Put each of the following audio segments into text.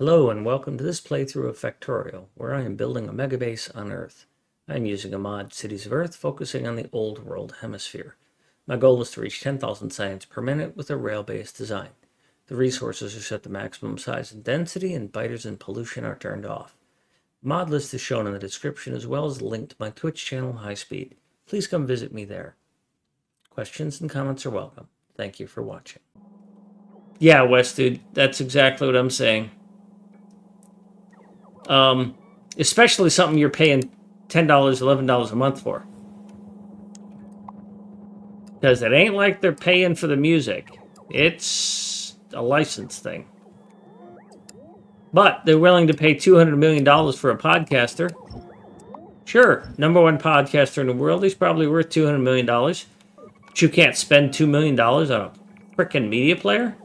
Hello and welcome to this playthrough of Factorio, where I am building a megabase on Earth. I am using a mod, Cities of Earth, focusing on the Old World Hemisphere. My goal is to reach 10,000 science per minute with a rail-based design. The resources are set to maximum size and density, and biters and pollution are turned off. The mod list is shown in the description, as well as a link to my Twitch channel, High Speed. Please come visit me there. Questions and comments are welcome. Thank you for watching. Yeah, West, dude, that's exactly what I'm saying. Especially something you're paying $10, $11 a month for. Because it ain't like they're paying for the music. It's a license thing. But they're willing to pay $200 million for a podcaster. Sure, #1 podcaster in the world. He's probably worth $200 million. But you can't spend $2 million on a frickin' media player?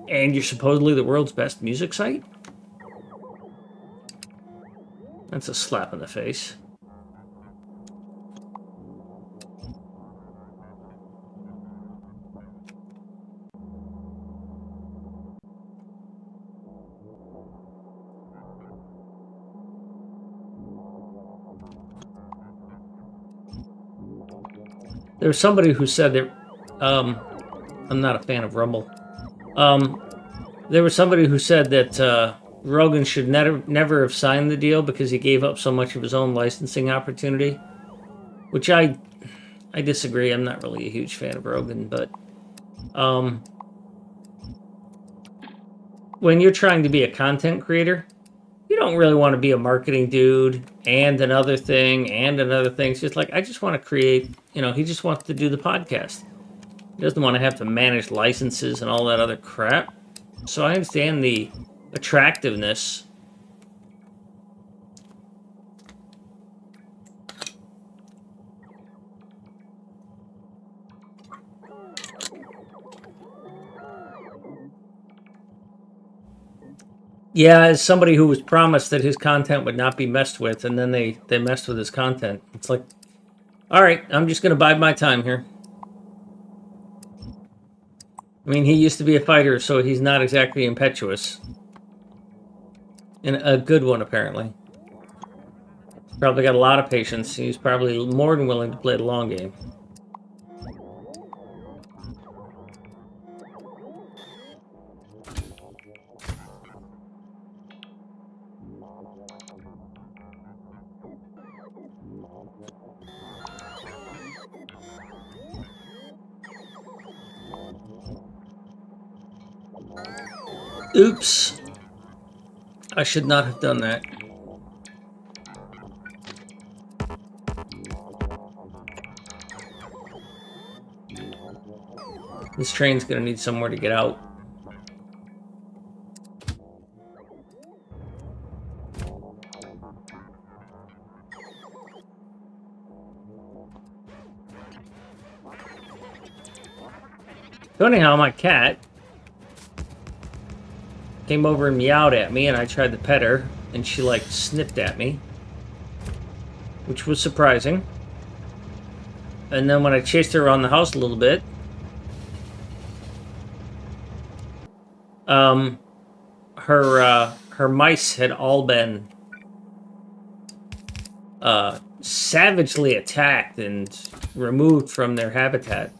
And you're supposedly the world's best music site? That's a slap in the face. There was somebody who said that, I'm not a fan of Rumble. There was somebody who said that Rogan should never have signed the deal because he gave up so much of his own licensing opportunity, which I disagree. I'm not really a huge fan of Rogan, but when you're trying to be a content creator, you don't really want to be a marketing dude and another thing and another thing. It's just like, I just want to create, he just wants to do the podcast. He doesn't want to have to manage licenses and all that other crap. So I understand the attractiveness. Yeah, as somebody who was promised that his content would not be messed with, and then they messed with his content. It's like, all right, I'm just going to bide my time here. I mean, he used to be a fighter, so he's not exactly impetuous. And a good one, apparently. Probably got a lot of patience. He's probably more than willing to play the long game. Oops. I should not have done that. This train's gonna need somewhere to get out. So anyhow, my cat came over and meowed at me, and I tried to pet her, and she, like, sniffed at me, which was surprising. And then when I chased her around the house a little bit, her mice had all been savagely attacked and removed from their habitat,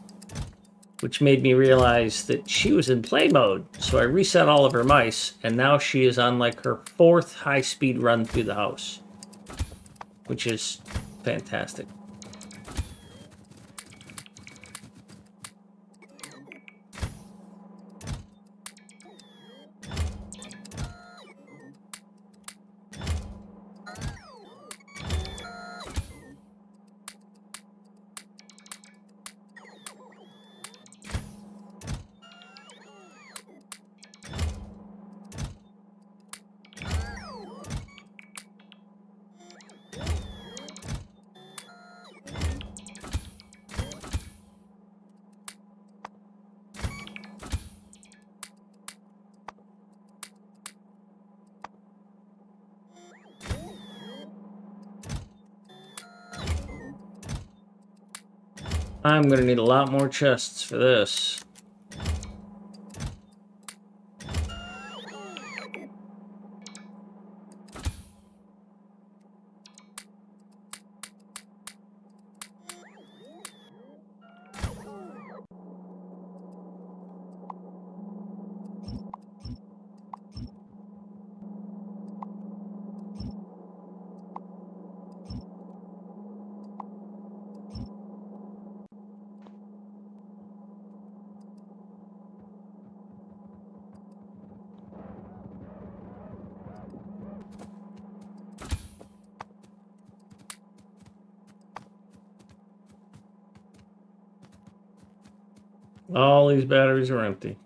which made me realize that she was in play mode. So I reset all of her mice, and now she is on like her 4th high-speed run through the house, which is fantastic. I'm going to need a lot more chests for this. All these batteries are empty.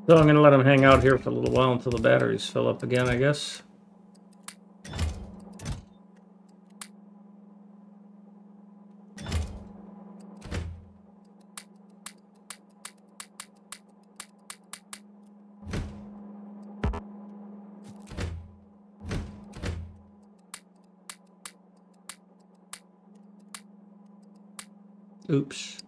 So I'm going to let them hang out here for a little while until the batteries fill up again, I guess. Oops.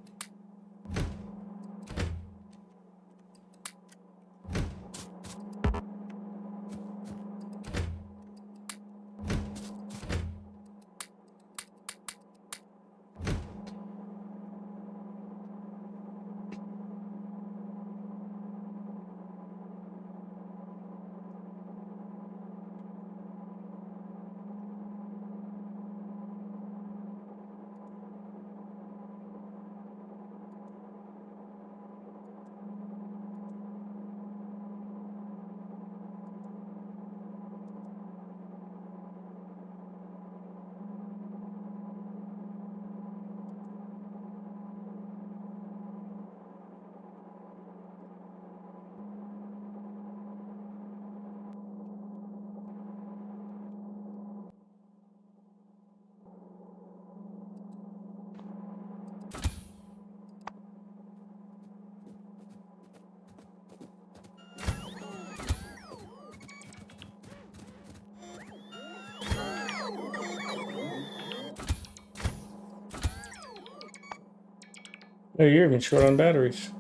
Oh, you're even short on batteries.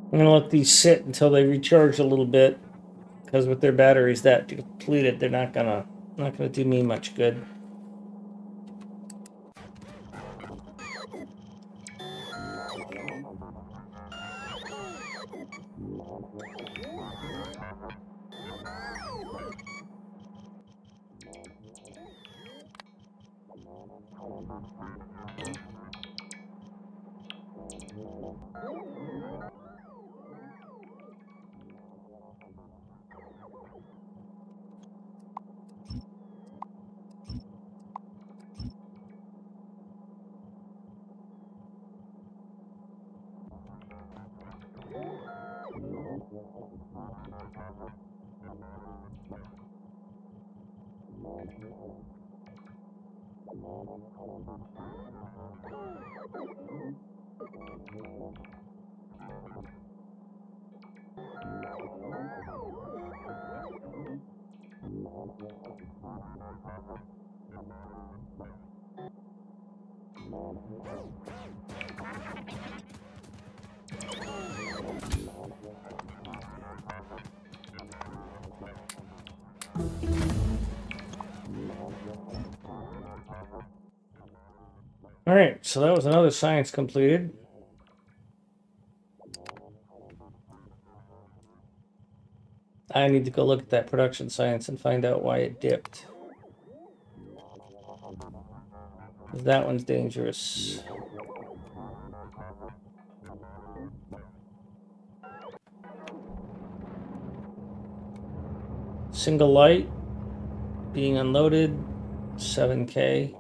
I'm gonna let these sit until they recharge a little bit, because with their batteries that depleted, they're not gonna do me much good. All right, so that was another science completed. I need to go look at that production science and find out why it dipped. That one's dangerous. Single light being unloaded, 7K.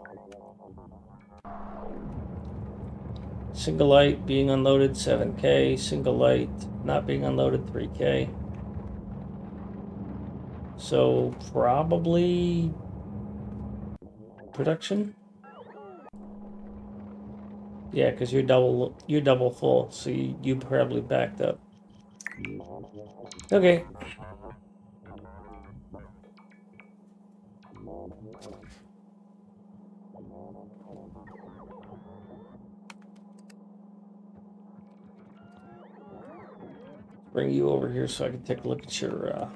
Single light being unloaded, 7K. Single light not being unloaded, 3K. So probably production. Yeah, because you're double full, so you probably backed up. Okay. Bring you over here so I can take a look at your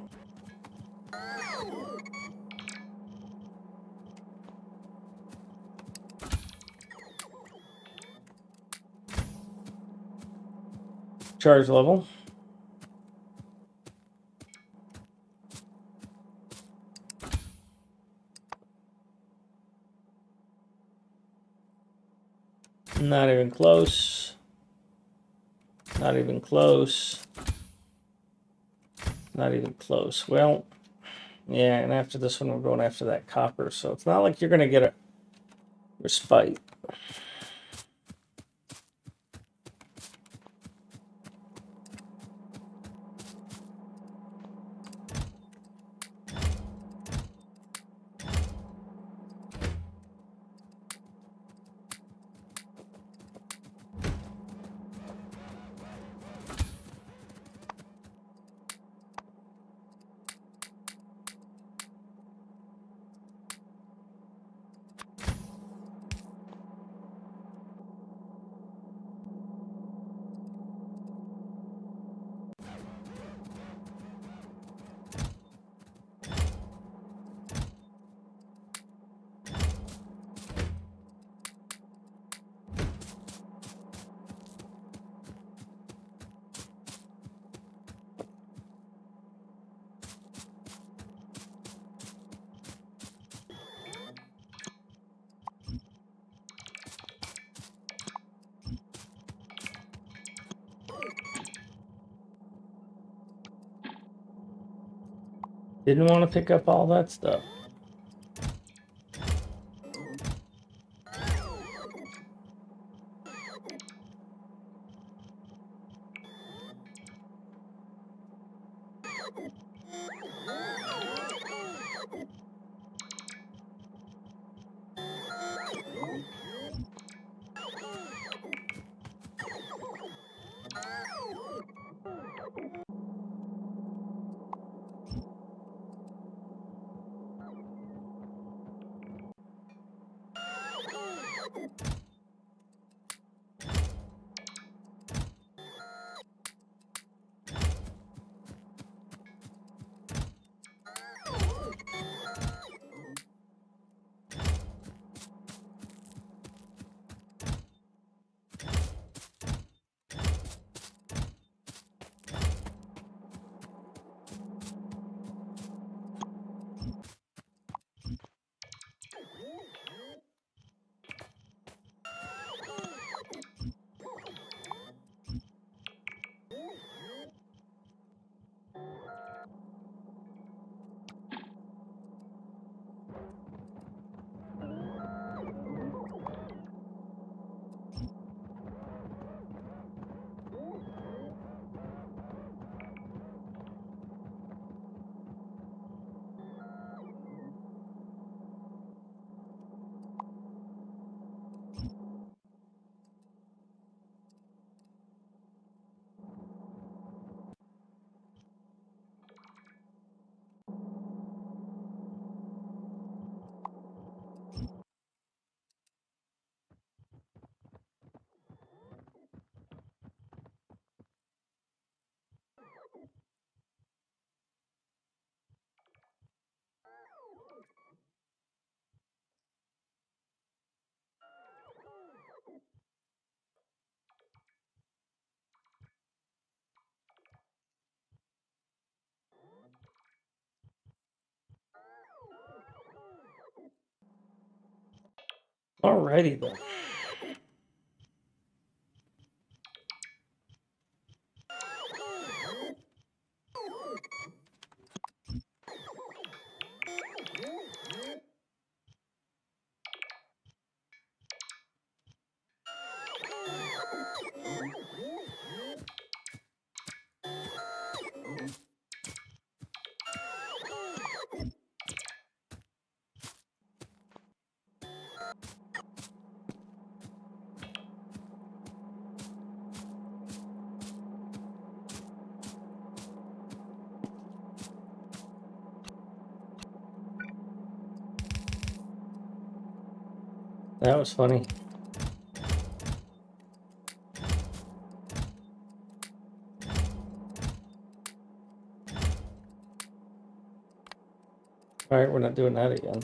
charge level. Not even close. Not even close. Not even close. Well, yeah, and after this one, we're going after that copper. So it's not like you're going to get a respite. Didn't want to pick up all that stuff. Alrighty then. That was funny. All right, we're not doing that again.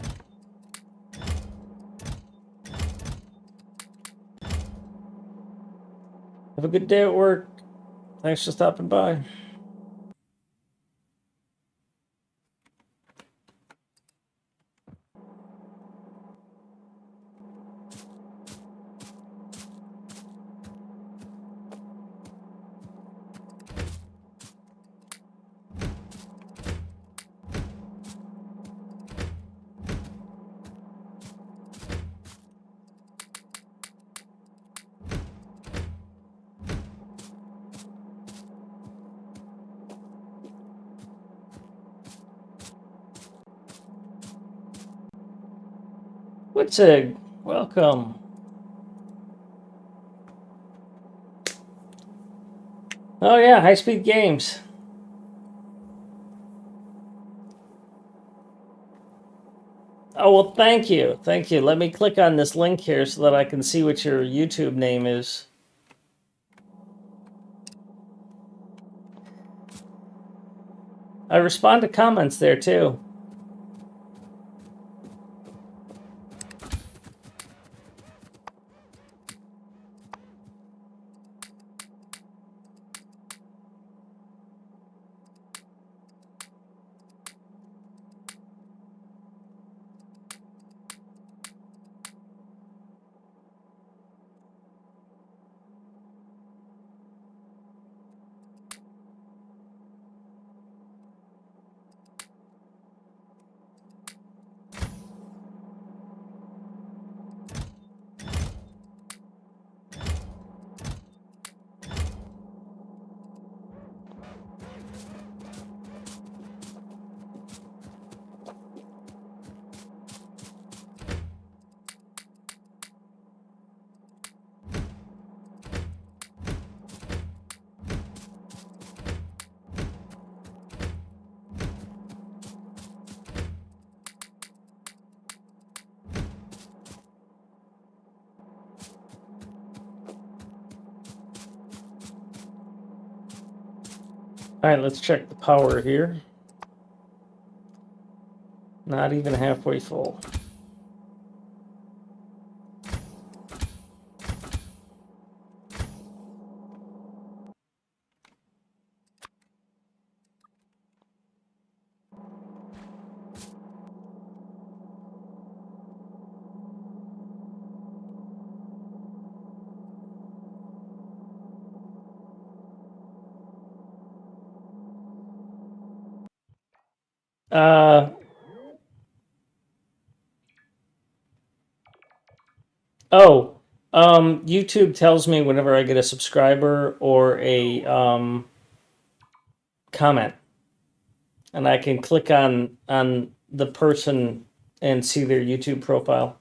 Have a good day at work. Thanks for stopping by. Witzig, welcome. Oh yeah, high-speed games. Oh, well, thank you. Thank you. Let me click on this link here so that I can see what your YouTube name is. I respond to comments there too. All right, let's check the power here. Not even halfway full. Oh, YouTube tells me whenever I get a subscriber or a comment, and I can click on the person and see their YouTube profile.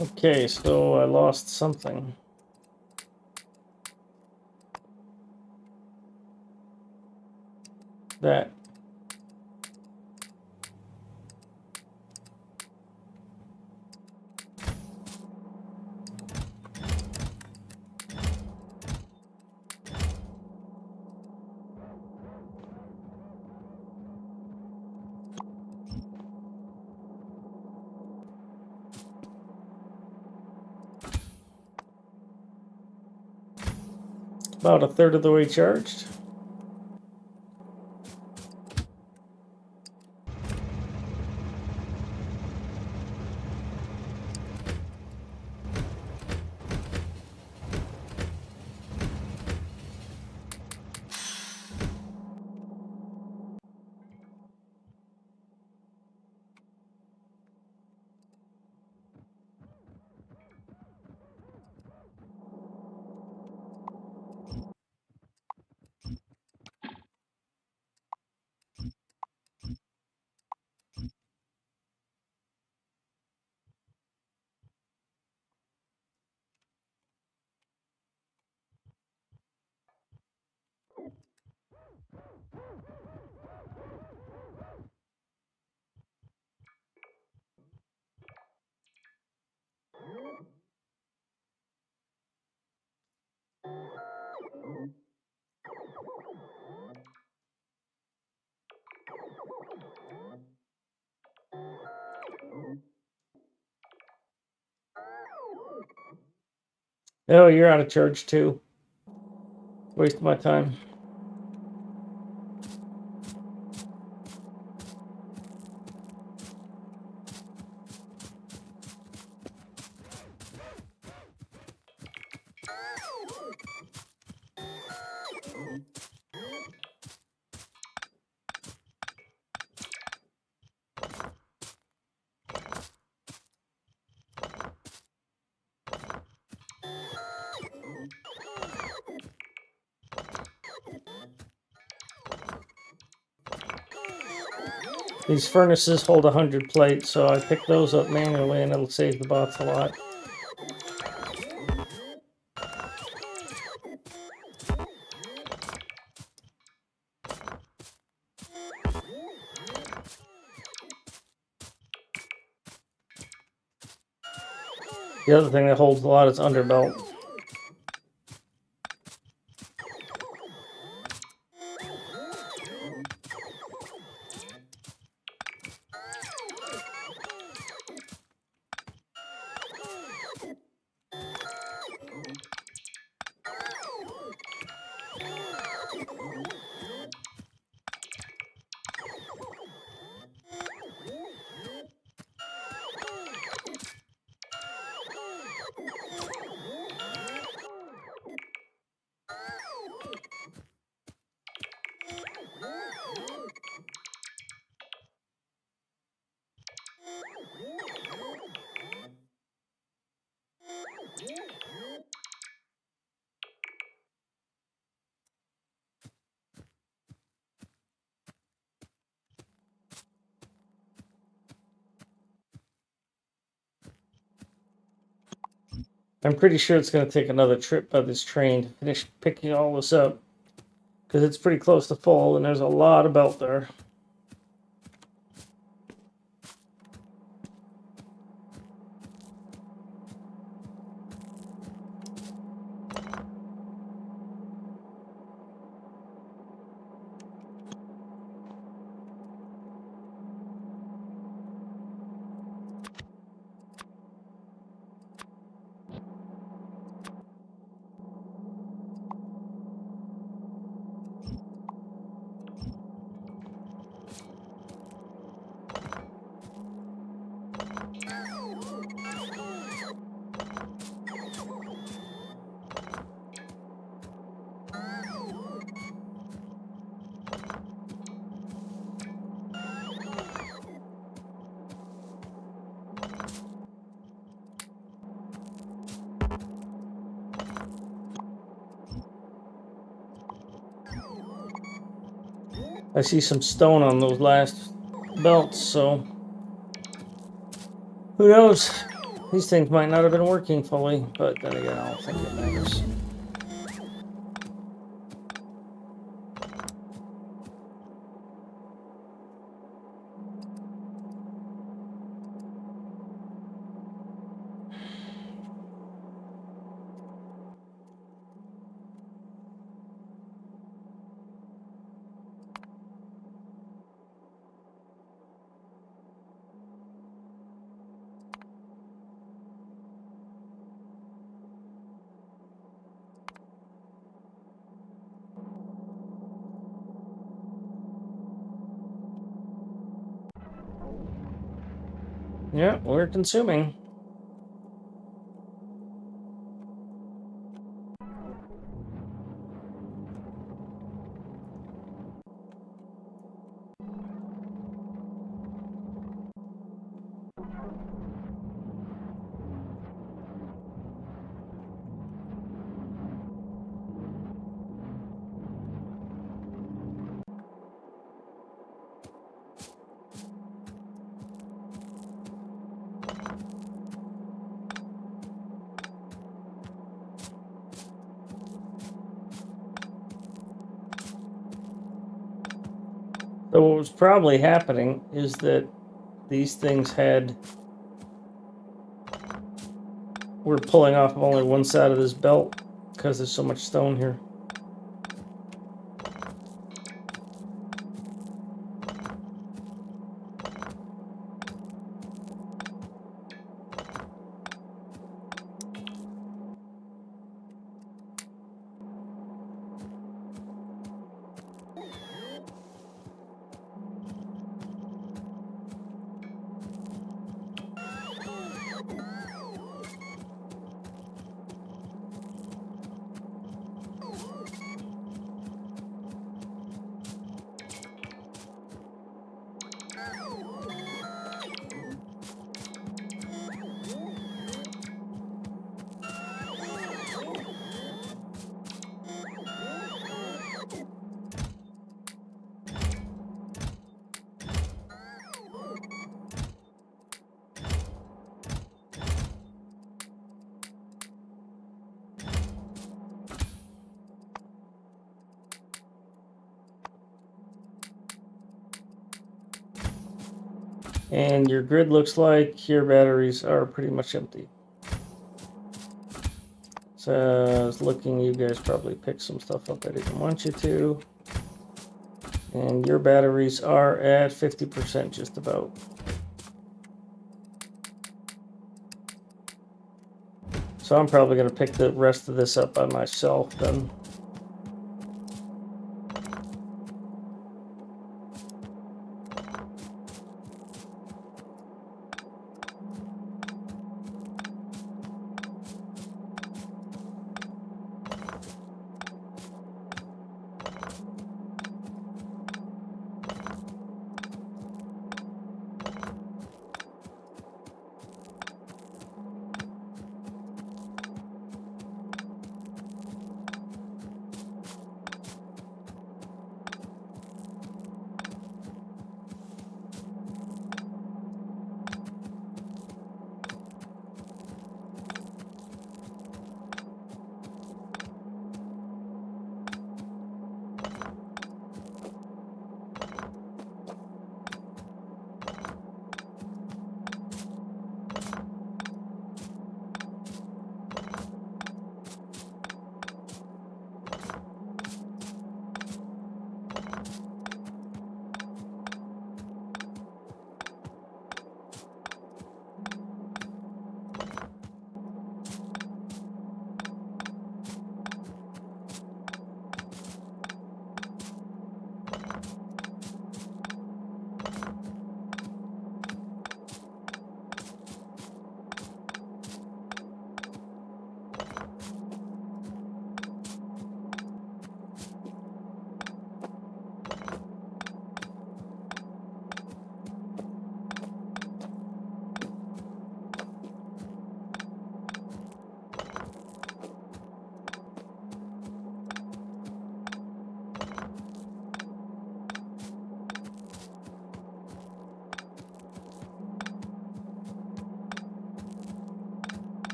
Okay, so I lost something. That. About a third of the way charged. Oh, you're out of charge too. Waste my time. These furnaces hold 100 plates, so I pick those up manually and it'll save the bots a lot. The other thing that holds a lot is underbelt. I'm pretty sure it's going to take another trip by this train to finish picking all this up, because it's pretty close to full and there's a lot of belt there. I see some stone on those last belts, so who knows? These things might not have been working fully, but then again, I don't think it matters. Yeah, we're consuming. So what was probably happening is that these things we're pulling off only one side of this belt because there's so much stone here. And your grid looks like your batteries are pretty much empty. So I was looking, you guys probably picked some stuff up I didn't want you to. And your batteries are at 50% just about. So I'm probably going to pick the rest of this up by myself then.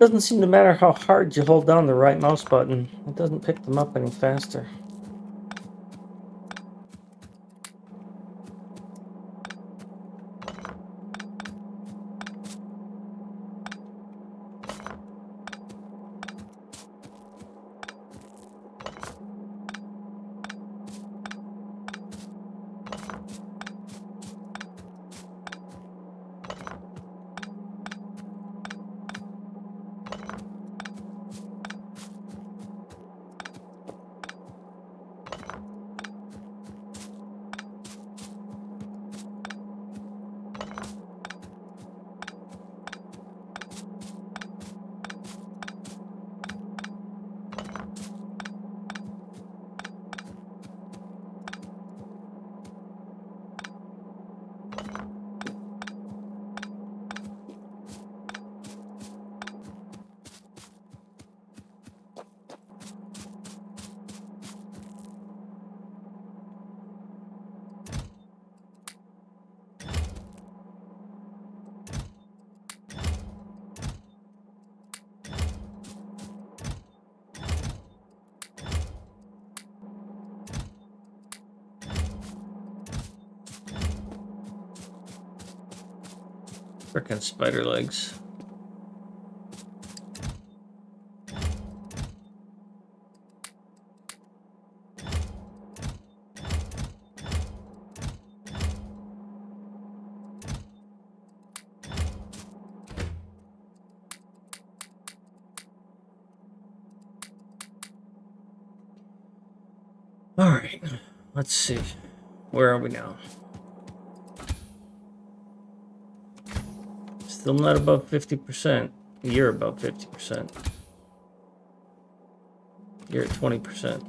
Doesn't seem to matter how hard you hold down the right mouse button. It doesn't pick them up any faster. Frickin' spider legs. All right, let's see. Where are we now? Still not above 50%. You're above 50%. You're at 20%.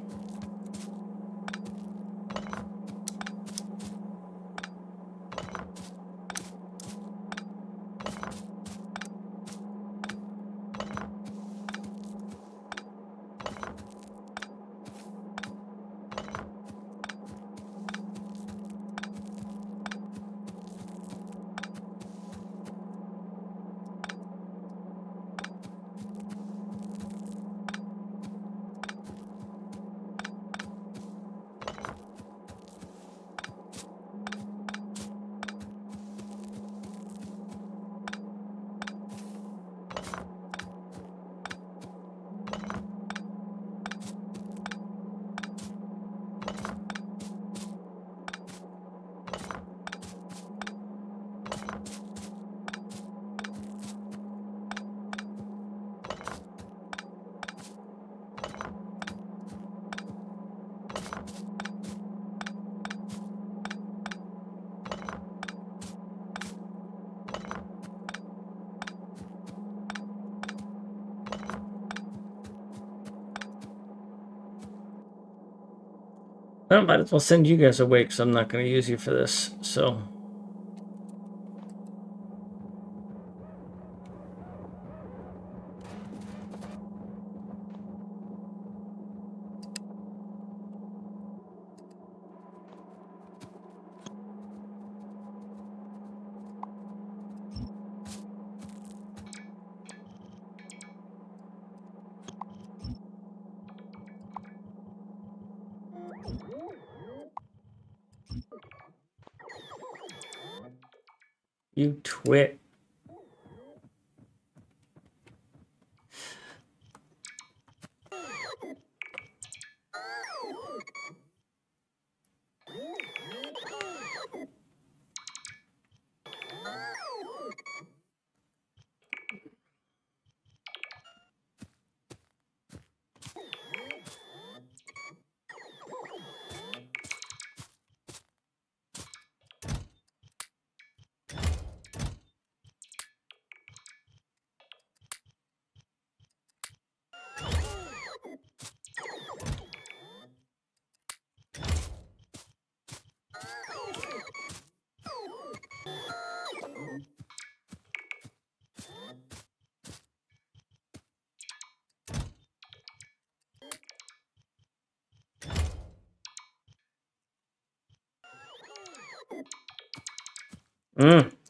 I might as well send you guys away because I'm not going to use you for this. So. You twit.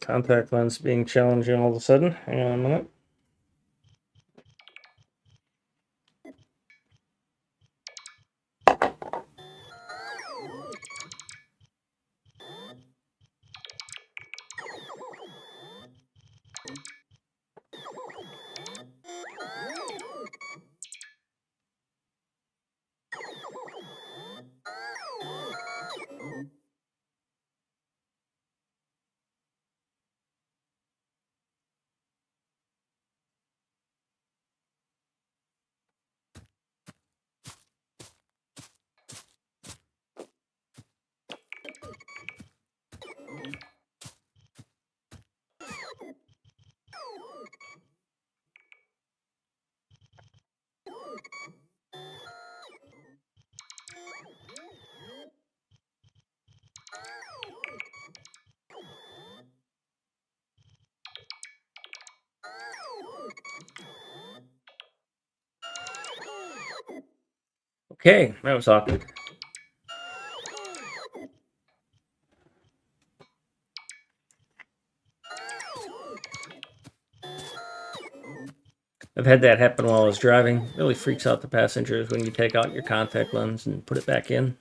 Contact lens being challenging all of a sudden. Hang on a minute. Okay, that was awkward. I've had that happen while I was driving. It really freaks out the passengers when you take out your contact lens and put it back in.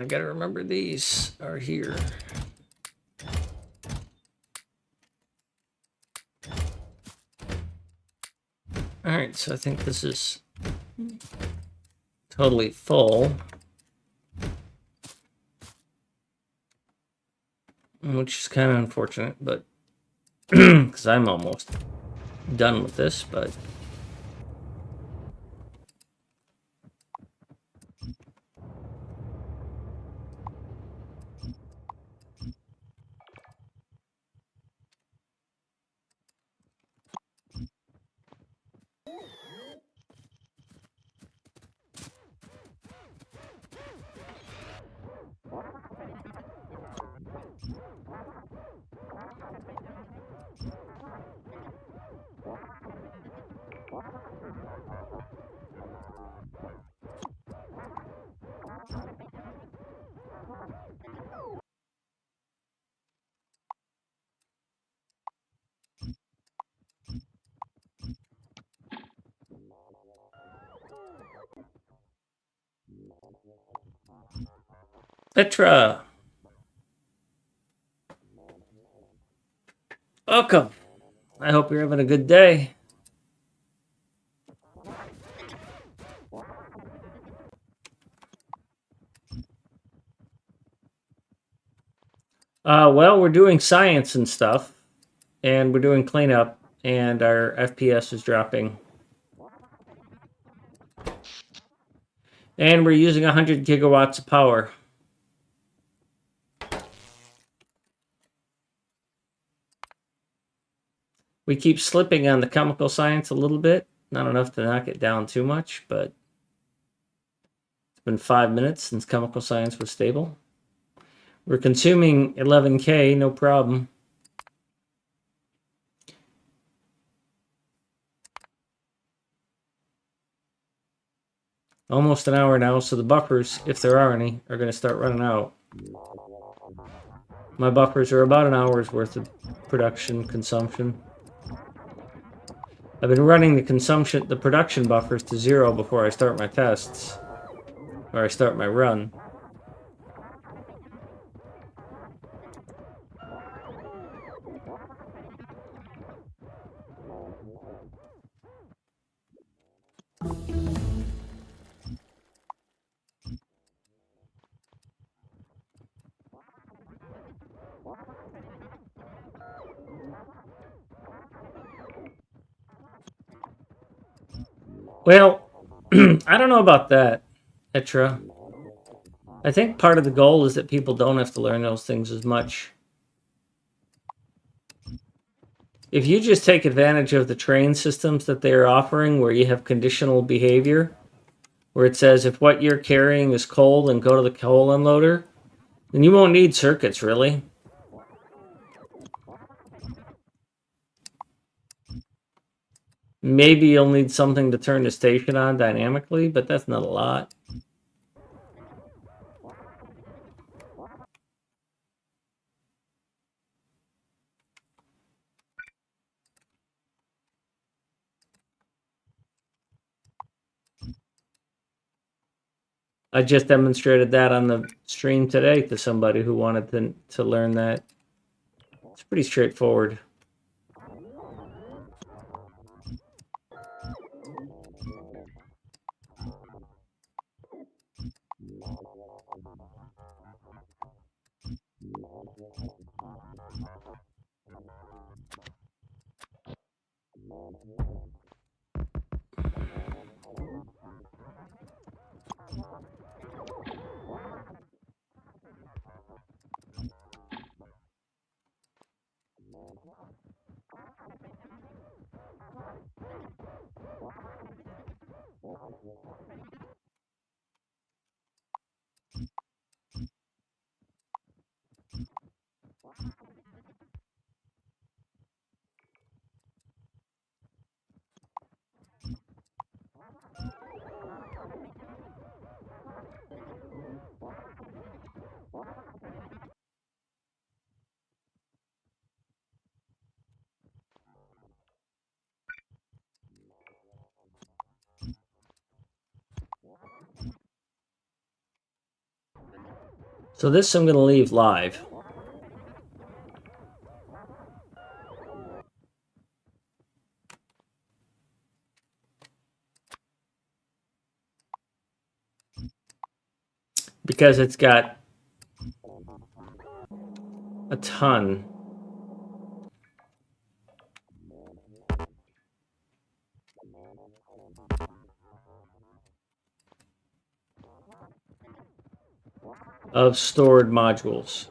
I gotta remember these are here. Alright, so I think this is totally full. Which is kind of unfortunate, but because I'm almost done with this, but Petra, welcome. I hope you're having a good day. Well, we're doing science and stuff, and we're doing cleanup, and our FPS is dropping. And we're using 100 gigawatts of power. We keep slipping on the chemical science a little bit. Not enough to knock it down too much, but it's been 5 minutes since chemical science was stable. We're consuming 11K, no problem. Almost an hour now, so the buffers, if there are any, are going to start running out. My buffers are about an hour's worth of production consumption. I've been running the production buffers to 0 before I start my tests, or I start my run. Well, I don't know about that, Etra. I think part of the goal is that people don't have to learn those things as much. If you just take advantage of the train systems that they're offering, where you have conditional behavior, where it says if what you're carrying is coal, then go to the coal unloader, then you won't need circuits, really. Maybe you'll need something to turn the station on dynamically, but that's not a lot. I just demonstrated that on the stream today to somebody who wanted to learn that. It's pretty straightforward. So this I'm going to leave live. Because it's got a ton of stored modules.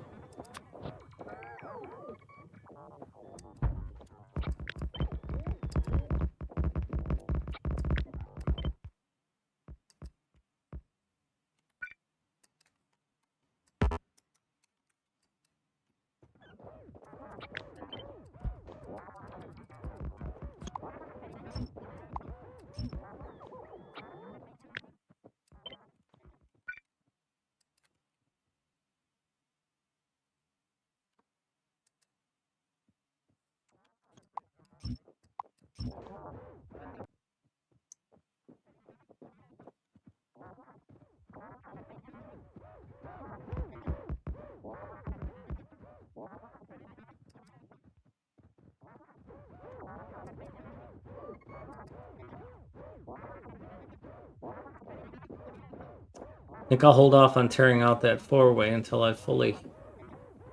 I think I'll hold off on tearing out that four-way until I've fully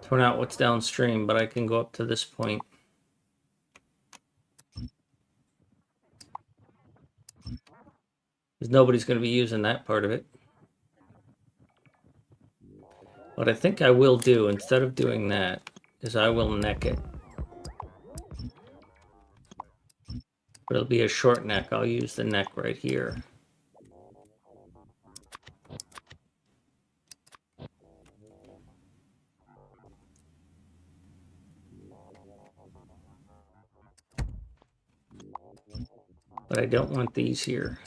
torn out what's downstream, but I can go up to this point. Because nobody's going to be using that part of it. What I think I will do, instead of doing that, is I will neck it. But it'll be a short neck. I'll use the neck right here. But I don't want these here.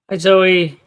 Hi, Zoe.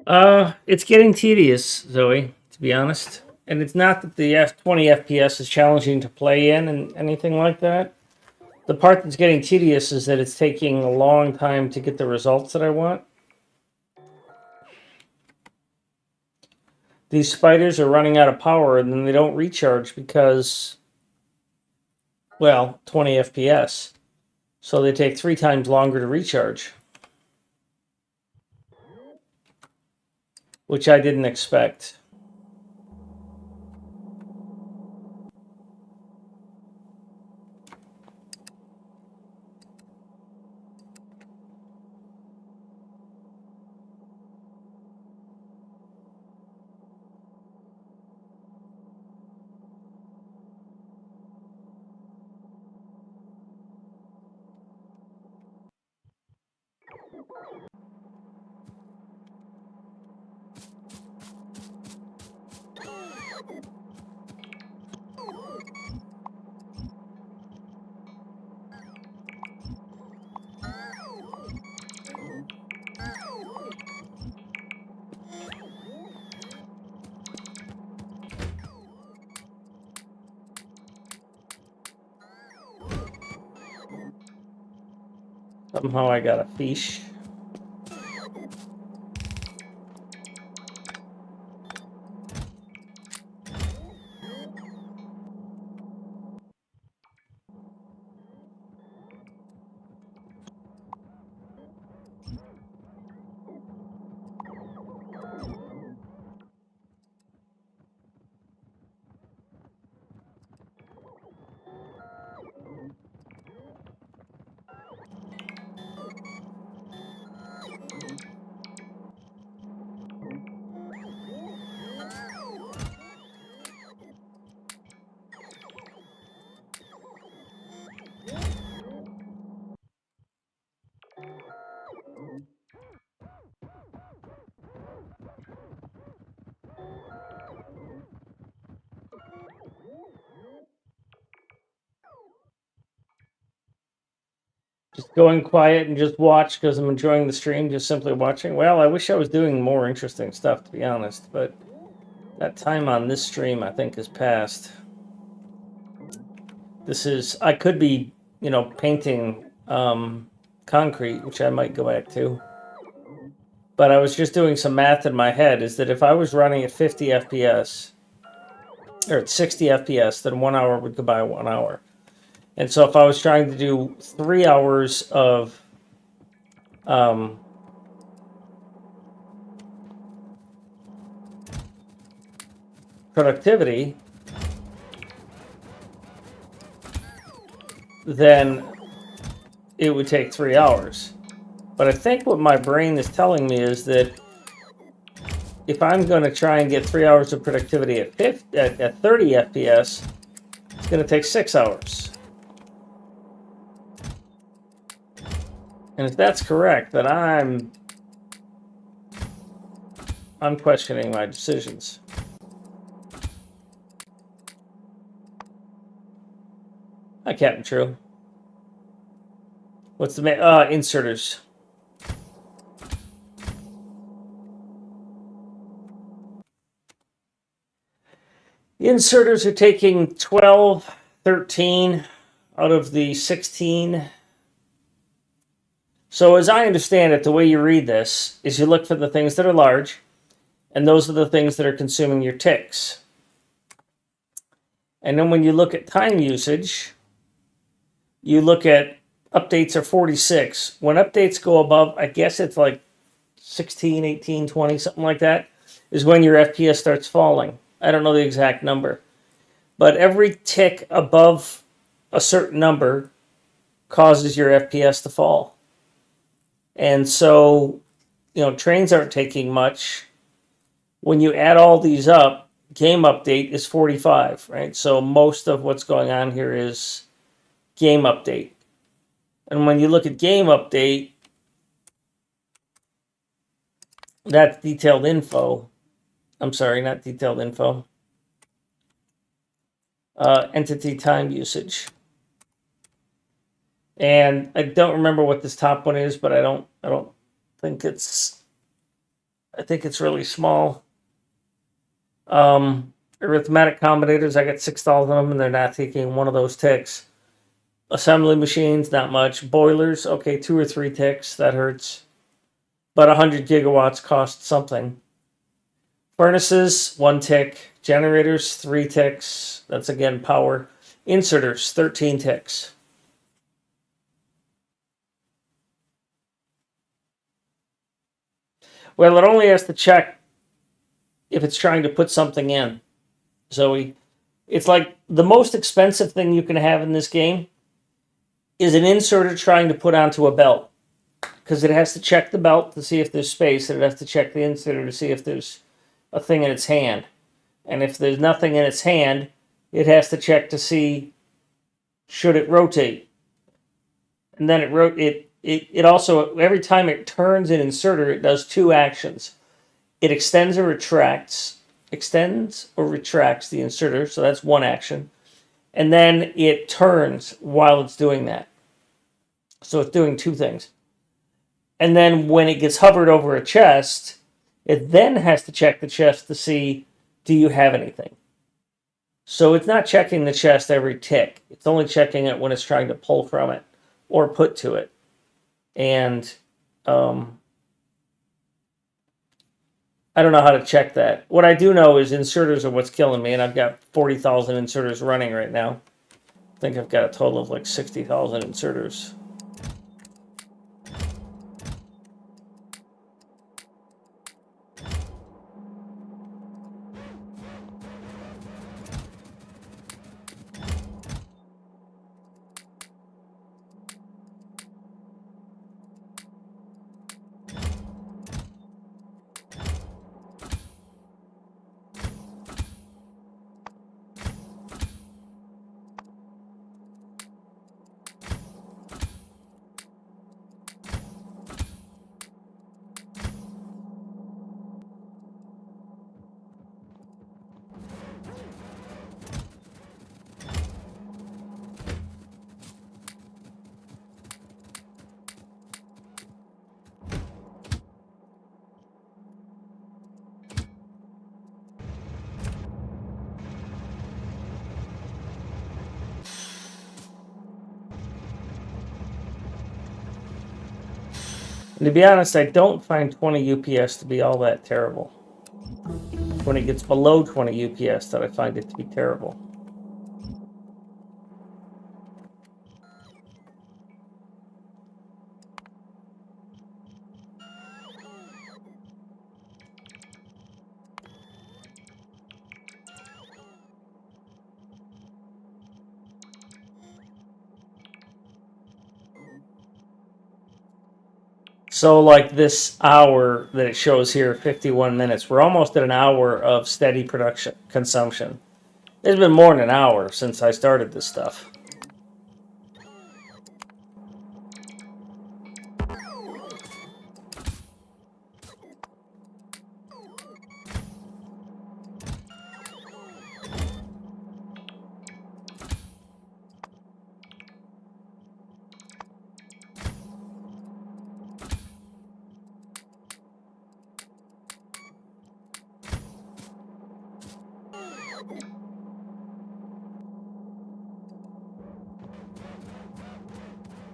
It's getting tedious, Zoe, to be honest. And it's not that the 20 FPS is challenging to play in and anything like that. The part that's getting tedious is that it's taking a long time to get the results that I want. These spiders are running out of power and then they don't recharge because, well, 20 FPS. So they take 3 times longer to recharge, which I didn't expect. Somehow I got a fish. Just going quiet and just watch because I'm enjoying the stream, just simply watching. Well, I wish I was doing more interesting stuff, to be honest, but that time on this stream, I think, is past. I could be, painting concrete, which I might go back to. But I was just doing some math in my head, is that if I was running at 50 FPS, or at 60 FPS, then 1 hour would go by 1 hour. And so if I was trying to do 3 hours of productivity, then it would take 3 hours. But I think what my brain is telling me is that if I'm going to try and get 3 hours of productivity at 30 FPS, it's going to take 6 hours. And if that's correct, then I'm questioning my decisions. Hi, Captain True. What's the inserters? The inserters are taking 12, 13 out of the 16. So as I understand it, the way you read this is you look for the things that are large, and those are the things that are consuming your ticks. And then when you look at time usage, you look at updates are 46. When updates go above, I guess it's like 16, 18, 20, something like that, is when your FPS starts falling. I don't know the exact number. But every tick above a certain number causes your FPS to fall. And so, trains aren't taking much. When you add all these up, game update is 45, right? So most of what's going on here is game update. And when you look at game update, that's detailed info. I'm sorry, not detailed info. Entity time usage. And I don't remember what this top one is, but I don't think it's I think it's really small. Arithmetic combinators, I got 6,000 of them, and they're not taking one of those ticks. Assembly machines, not much. Boilers, okay, 2 or 3 ticks, that hurts. But 100 gigawatts cost something. Furnaces, 1 tick. Generators, 3 ticks. That's again power. Inserters, 13 ticks. Well, it only has to check if it's trying to put something in. So it's like the most expensive thing you can have in this game is an inserter trying to put onto a belt. Because it has to check the belt to see if there's space, and it has to check the inserter to see if there's a thing in its hand. And if there's nothing in its hand, it has to check to see should it rotate. And then it also, every time it turns an inserter, it does 2 actions. It extends or retracts the inserter, so that's 1 action. And then it turns while it's doing that. So it's doing 2 things. And then when it gets hovered over a chest, it then has to check the chest to see, do you have anything? So it's not checking the chest every tick. It's only checking it when it's trying to pull from it or put to it. And I don't know how to check that. What I do know is inserters are what's killing me, and I've got 40,000 inserters running right now. I think I've got a total of like 60,000 inserters. And to be honest, I don't find 20 UPS to be all that terrible. When it gets below 20 UPS, that I find it to be terrible. So like this hour that it shows here, 51 minutes, we're almost at an hour of steady production consumption. It's been more than an hour since I started this stuff.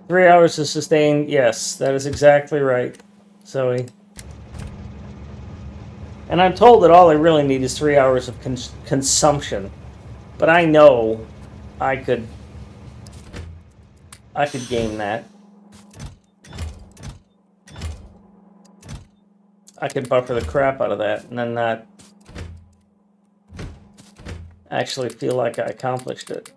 Three hours to sustain, yes, that is exactly right, Zoe. And I'm told that all I really need is 3 hours of consumption. But I know I could game that. I could buffer the crap out of that and then not actually feel like I accomplished it.